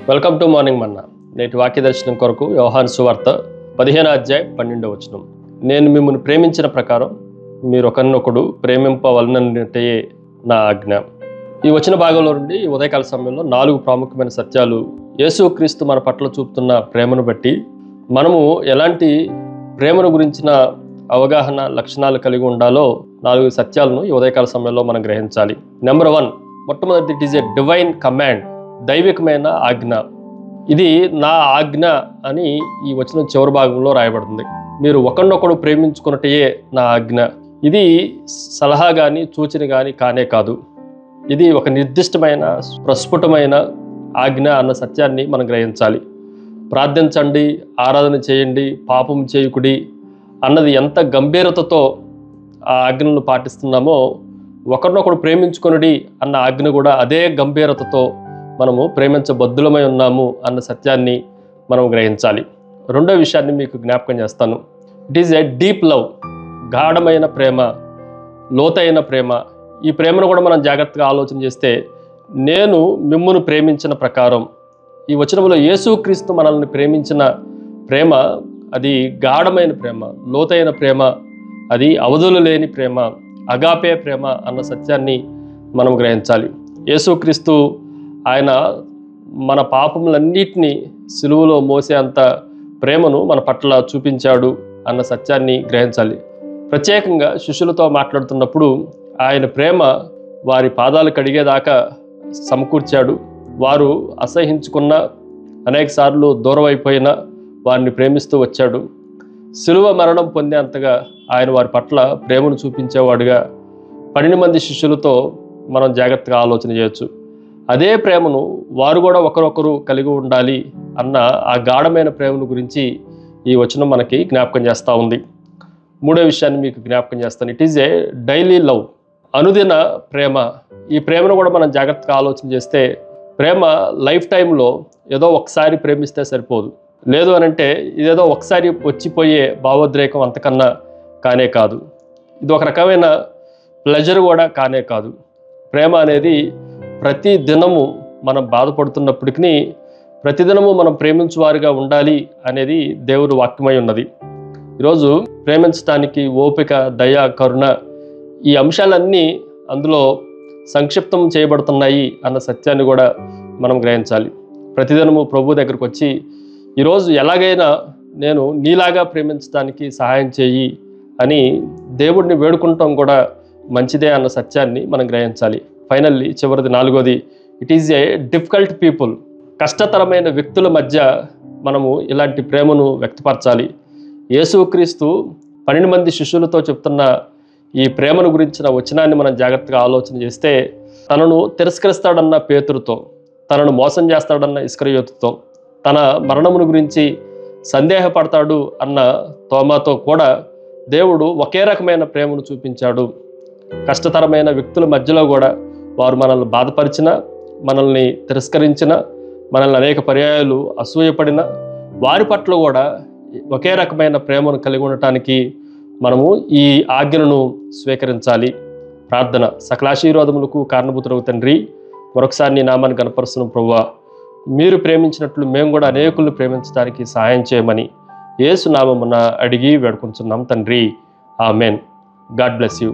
Welcome to morning మన్నా. నేటి వాక్య దర్శనం కొరకు యోహాను సువార్త 15:12. నేను మిమ్మల్ని ప్రేమించిన ప్రకారం మీరు ఒకరినొకడు ప్రేమింపవలనటే నా ఆజ్ఞ. ఈ వచ్చిన భాగంలో నుండి ఈ ఉదయకాల సమయంలో 4 ప్రాముఖ్యమైన సత్యాలు యేసుక్రీస్తు మన పట్ల చూపుతున్న ప్రేమను బట్టి మనము ఎలాంటి ప్రేమను గురించిన అవగాహన లక్షణాలు కలిగి ఉండాలో 4 సత్యాలను ఈ ఉదయకాల సమయంలో మనం గ్రహించాలి. నెంబర్ 1, మొట్టమొదటి, it is a divine command, దైవికమైన ఆజ్ఞ. ఇది నా ఆజ్ఞ అని ఈ వచనం చివరి భాగంలో రాయబడుతుంది. మీరు ఒకరినొకడు ప్రేమించుకున్నట్టే నా ఆజ్ఞ. ఇది సలహా కానీ సూచన కానీ కానే కాదు. ఇది ఒక నిర్దిష్టమైన ప్రస్ఫుటమైన ఆజ్ఞ అన్న సత్యాన్ని మనం గ్రహించాలి. ప్రార్థించండి, ఆరాధన చేయండి, పాపం చేయకుడి అన్నది ఎంత గంభీరతతో ఆ ఆజ్ఞలను పాటిస్తున్నామో, ఒకరినొకడు ప్రేమించుకొనుడి అన్న ఆజ్ఞ కూడా అదే గంభీరతతో మనము ప్రేమించబద్ధులమై ఉన్నాము అన్న సత్యాన్ని మనం గ్రహించాలి. రెండో విషయాన్ని మీకు జ్ఞాపకం చేస్తాను. It is a deep love, గాఢమైన ప్రేమ, లోతైన ప్రేమ. ఈ ప్రేమను కూడా మనం జాగ్రత్తగా ఆలోచన చేస్తే, నేను మిమ్మును ప్రేమించిన ప్రకారం, ఈ వచనంలో యేసుక్రీస్తు మనల్ని ప్రేమించిన ప్రేమ అది గాఢమైన ప్రేమ, లోతైన ప్రేమ, అది అవధులు లేని ప్రేమ, అగాపే ప్రేమ అన్న సత్యాన్ని మనం గ్రహించాలి. యేసుక్రీస్తు ఆయన మన పాపములన్నిటినీ సిలువలో మోసే అంత ప్రేమను మన పట్ల చూపించాడు అన్న సత్యాన్ని గ్రహించాలి. ప్రత్యేకంగా శిష్యులతో మాట్లాడుతున్నప్పుడు ఆయన ప్రేమ వారి పాదాలు కడిగేదాకా సమకూర్చాడు. వారు అసహించుకున్న, అనేక సార్లు దూరం అయిపోయిన వారిని ప్రేమిస్తూ వచ్చాడు. సిలువ మరణం పొందేంతగా ఆయన వారి పట్ల ప్రేమను చూపించేవాడుగా 12 మంది శిష్యులతో మనం జాగ్రత్తగా ఆలోచన చేయొచ్చు. అదే ప్రేమను వారు కూడా ఒకరొకరు కలిగి ఉండాలి అన్న ఆ గాఢమైన ప్రేమను గురించి ఈ వచనం మనకి జ్ఞాపకం చేస్తూ ఉంది. మూడో విషయాన్ని మీకు జ్ఞాపకం చేస్తాను. It is A daily love, అనుదిన ప్రేమ. ఈ ప్రేమను కూడా మనం జాగ్రత్తగా ఆలోచన చేస్తే, ప్రేమ లైఫ్ టైంలో ఏదో ఒకసారి ప్రేమిస్తే సరిపోదు. లేదు అనంటే ఇదేదో ఒకసారి వచ్చిపోయే భావోద్రేకం అంతకన్నా కానే కాదు. ఇది ఒక రకమైన ప్లెజర్ కూడా కానే కాదు. ప్రేమ అనేది ప్రతి దినము మనం బాధపడుతున్నప్పటికీ ప్రతిదినము మనం ప్రేమించువారిగా ఉండాలి అనేది దేవుడు వాక్యమై ఉన్నది. ఈరోజు ప్రేమించడానికి ఓపిక, దయ, కరుణ, ఈ అంశాలన్నీ అందులో సంక్షిప్తం చేయబడుతున్నాయి అన్న సత్యాన్ని కూడా మనం గ్రహించాలి. ప్రతిదినము ప్రభు దగ్గరకు వచ్చి, ఈరోజు ఎలాగైనా నేను నీలాగా ప్రేమించడానికి సహాయం చేయి అని దేవుడిని వేడుకుంటాం కూడా మంచిదే అన్న సత్యాన్ని మనం గ్రహించాలి. ఫైనల్లీ చివరిది, 4వది, it is a difficult people. కష్టతరమైన వ్యక్తుల మధ్య మనము ఇలాంటి ప్రేమను వ్యక్తపరచాలి. యేసుక్రీస్తు 12 మంది శిష్యులతో చెప్తున్న ఈ ప్రేమను గురించిన వచనాన్ని మనం జాగ్రత్తగా ఆలోచన చేస్తే, తనను తిరస్కరిస్తాడన్న పేతురుతో, తనను మోసం చేస్తాడన్న ఇస్కరియోతుతో, తన మరణమును గురించి సందేహపడతాడు అన్న తోమాతో కూడా దేవుడు ఒకే రకమైన ప్రేమను చూపించాడు. కష్టతరమైన వ్యక్తుల మధ్యలో కూడా వారు మనల్ని బాధపరిచిన, మనల్ని తిరస్కరించిన, మనల్ని అనేక పర్యాయాలు అసూయపడిన వారి పట్ల కూడా ఒకే రకమైన ప్రేమను కలిగి ఉండటానికి మనము ఈ ఆజ్ఞను స్వీకరించాలి. ప్రార్థన. సకలాశీర్వాదములకు కారణభూతుడగు తండ్రి, మరొకసారి నీ నామాన్ని గణపరుస్తున్న ప్రభువా, మీరు ప్రేమించినట్లు మేము కూడా అనేకులను ప్రేమించడానికి సహాయం చేయమని యేసు నామమున అడిగి వేడుకుంటున్నాం తండ్రి. ఆమెన్. God bless you.